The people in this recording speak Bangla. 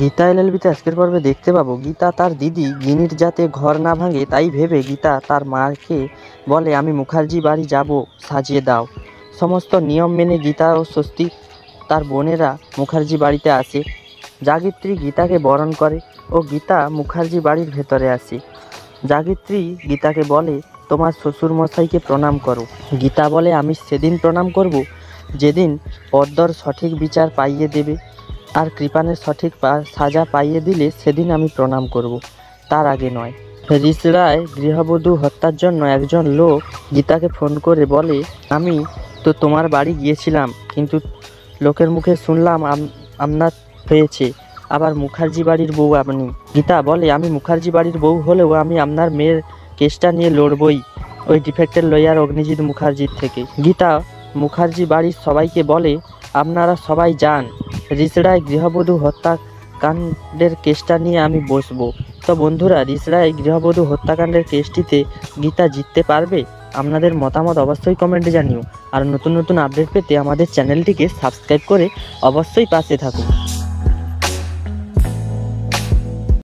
গীতা এলএলবিতে আজকের পর্বে দেখতে পাবো গীতা তার দিদি গিনির যাতে ঘর না ভাঙে তাই ভেবে গীতা তার মাকে বলে আমি মুখার্জি বাড়ি যাব, সাজিয়ে দাও। সমস্ত নিয়ম মেনে গীতা ও স্বস্তিক তার বোনেরা মুখার্জি বাড়িতে আসে। জাগিত্রী গীতাকে বরণ করে ও গীতা মুখার্জি বাড়ির ভেতরে আসে। জাগিত্রী গীতাকে বলে তোমার শ্বশুরমশাইকে প্রণাম করো। গীতা বলে আমি সেদিন প্রণাম করব যেদিন পদ্মর সঠিক বিচার পাইয়ে দেবে, আর কৃপানের সঠিক সাজা পাইয়ে দিলে সেদিন আমি প্রণাম করব, তার আগে নয়। রিসড়ায় গৃহবধূ হত্যার জন্য একজন লোক গীতাকে ফোন করে বলে আমি তো তোমার বাড়ি গিয়েছিলাম, কিন্তু লোকের মুখে শুনলাম আপনার হয়েছে, আবার মুখার্জি বাড়ির বউ আপনি। গীতা বলে আমি মুখার্জি বাড়ির বউ হলেও আমি আপনার মেয়ের কেসটা নিয়ে লড়বই, ওই ডিফেক্টেড লয়ার অগ্নিজিৎ মুখার্জির থেকে। গীতা মুখার্জি বাড়ির সবাইকে বলে আপনারা সবাই যান, রিসড়ায় গৃহবধূ হত্যাকাণ্ডের কেসটা নিয়ে আমি বসবো। তো বন্ধুরা, রিসড়ায় গৃহবধূ হত্যাকাণ্ডের কেসটিতে গীতা জিততে পারবে? আপনাদের মতামত অবশ্যই কমেন্টে জানিও। আর নতুন নতুন আপডেট পেতে আমাদের চ্যানেলটিকে সাবস্ক্রাইব করে অবশ্যই পাশে থাকুন।